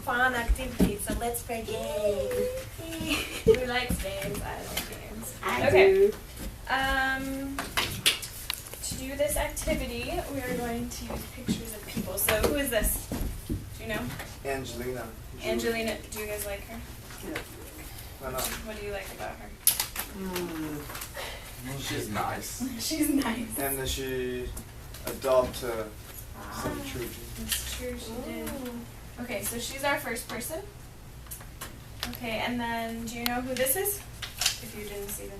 fun activity, so let's play games. Who likes games? I like games. I Okay. do. To do this activity, we are going to use pictures of people. So who is this? Do you know? Angelina. Angelina. Do you guys like her? Yeah. Why not? What do you like about her? She's nice. She's nice. And she adopted some children. That's true, she did. Okay, so she's our first person. Okay, and then do you know who this is? If you didn't see them.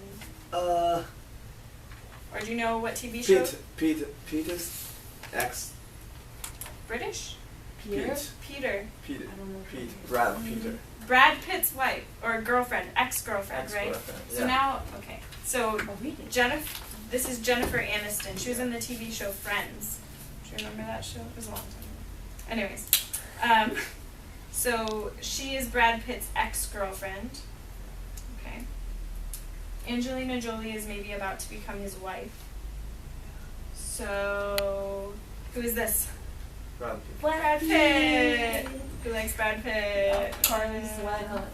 Or do you know what TV show? Peter's ex. British? Peter? Peter. Peter. I don't know. Pete. Brad Peter. Brad Pitt's wife, or girlfriend, ex-girlfriend, right? Ex-girlfriend, So yeah. now, okay, so Oh, really? this is Jennifer Aniston. She was in the TV show Friends. Do you remember that show? It was a long time ago. Anyways, so she is Brad Pitt's ex-girlfriend. Okay. Angelina Jolie is maybe about to become his wife. So, who is this? Brad Pitt. Brad Pitt! Who likes Brad Pitt? Carlos, what I call it.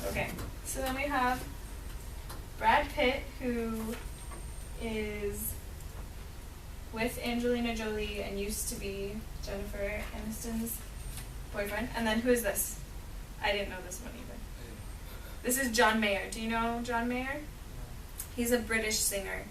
Okay, so then we have Brad Pitt, who is with Angelina Jolie and used to be Jennifer Aniston's boyfriend. And then who is this? I didn't know this one either. This is John Mayer. Do you know John Mayer? He's a British singer.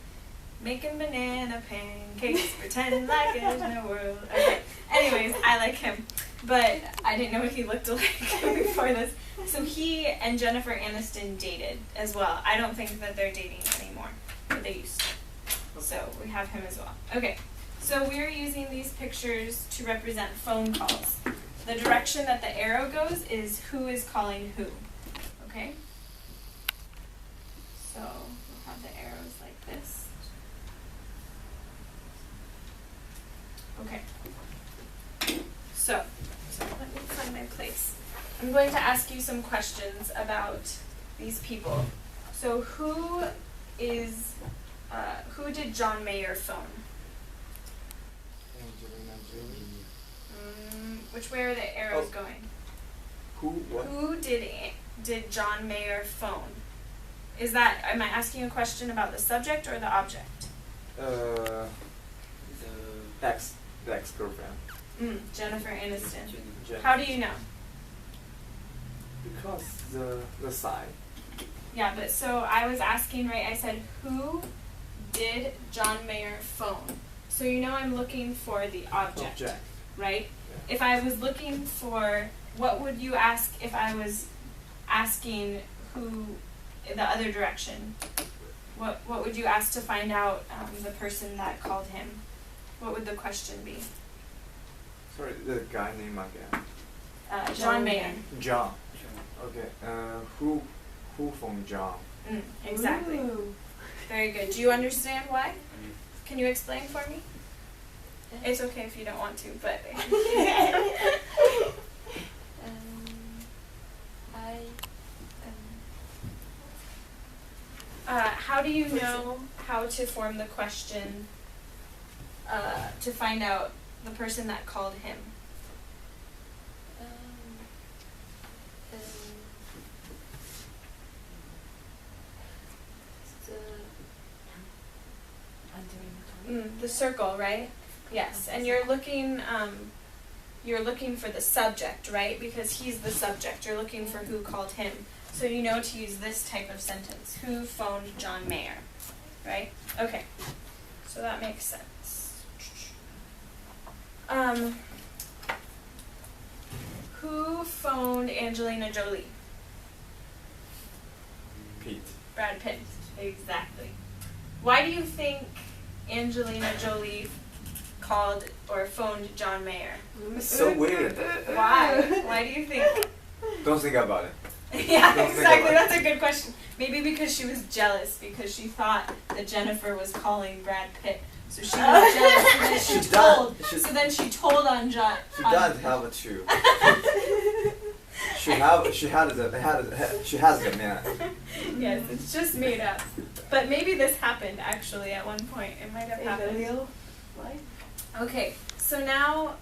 Making banana pancakes, pretend like there's no world. Okay. Anyways, I like him. But I didn't know what he looked like before this. So he and Jennifer Aniston dated as well. I don't think that they're dating anymore, but they used to. So we have him as well. Okay, so we're using these pictures to represent phone calls. The direction that the arrow goes is who is calling who. Okay? So we'll have the arrows like this. Okay. So let me find my place. I'm going to ask you some questions about these people. So who did John Mayer phone? Angelina Jolie. Which way are the arrows going? Who? What? Who did John Mayer phone? Am I asking a question about the subject or the object? The ex-girlfriend. Jennifer Aniston. Jen. How do you know? Because the sign. Yeah, but so I was asking, right, I said, who did John Mayer phone? So you know I'm looking for the object, right? Yeah. If I was looking for, what would you ask if I was asking who, the other direction? What would you ask to find out the person that called him? What would the question be? Sorry, the guy name again. John Mayer. John. Okay. Who from John? Exactly. Ooh. Very good. Do you understand why? Can you explain for me? It's okay if you don't want to, but how do you know how to form the question to find out the person that called him? The circle, right? Yes, and you're looking for the subject, right? Because he's the subject. You're looking for who called him. So you know to use this type of sentence. Who phoned John Mayer? Right? Okay. So that makes sense. Who phoned Angelina Jolie? Pete. Brad Pitt. Exactly. Why do you think Angelina Jolie called or phoned John Mayer? It's so weird. Why? Why do you think? Don't think about it. Yeah, Don't think exactly. about That's a good question. Maybe because she was jealous because she thought that Jennifer was calling Brad Pitt. So she was jealous, and then she told on John. She does have a two. She has the man. Yes, it's just made up. But maybe this happened actually at one point. It might have happened. real life? Okay, so now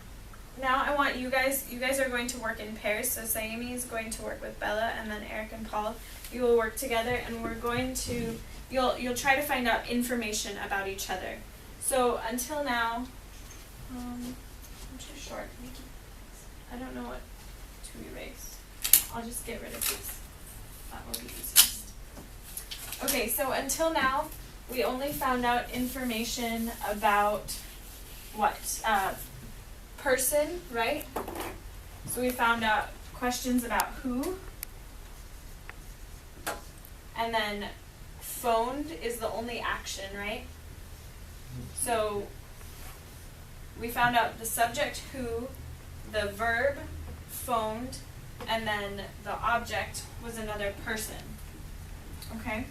now I want you guys are going to work in pairs. So Sayemi is going to work with Bella, and then Eric and Paul, you will work together, and we're going to, you'll try to find out information about each other. So until now, I'm too short. I don't know what to erase. I'll just get rid of these. That will be easiest. Okay, so until now, we only found out information about what? Person, right? So we found out questions about who. And then phoned is the only action, right? So we found out the subject who, the verb phoned, and then the object was another person. Okay?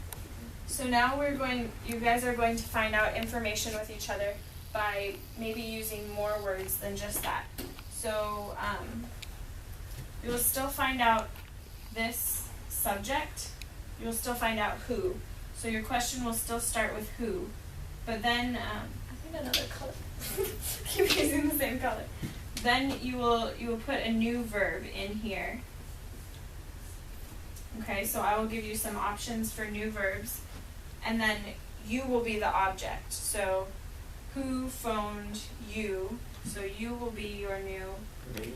So now you guys are going to find out information with each other by maybe using more words than just that. So you will still find out this subject. You will still find out who. So your question will still start with who. But then, I think another color. Keep using the same color. Then you will put a new verb in here. Okay, so I will give you some options for new verbs. And then you will be the object. So who phoned you? So you will be your new. Me?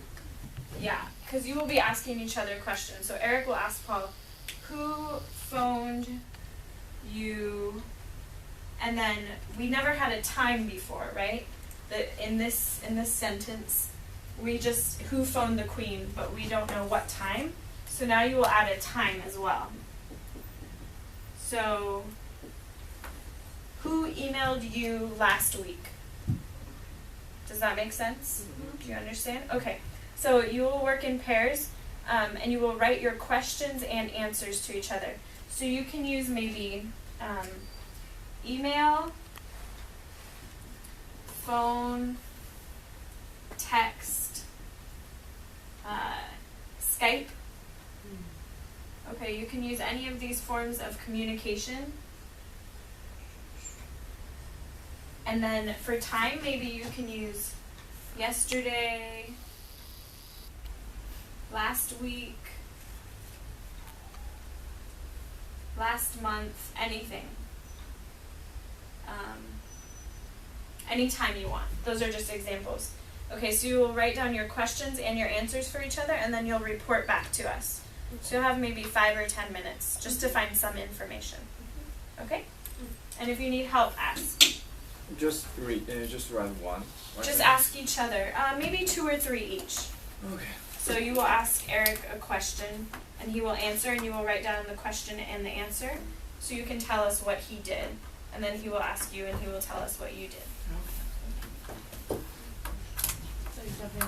Yeah, because you will be asking each other questions. So Eric will ask Paul, who phoned you? And then we never had a time before, right? That in this sentence, we just who phoned the queen, but we don't know what time. So now you will add a time as well. So who emailed you last week? Does that make sense? Do you understand? Okay. So you will work in pairs, and you will write your questions and answers to each other. So you can use maybe email, phone, text, Skype. Okay, you can use any of these forms of communication. And then for time, maybe you can use yesterday, last week, last month, anything. Anytime you want. Those are just examples. Okay, so you will write down your questions and your answers for each other, and then you'll report back to us. So you'll have maybe 5 or 10 minutes just to find some information. Okay? And if you need help, ask. Just read. Just write one. Just ask each other. Maybe 2 or 3 each. Okay. So you will ask Eric a question, and he will answer, and you will write down the question and the answer, so you can tell us what he did. And then he will ask you, and he will tell us what you did. Okay.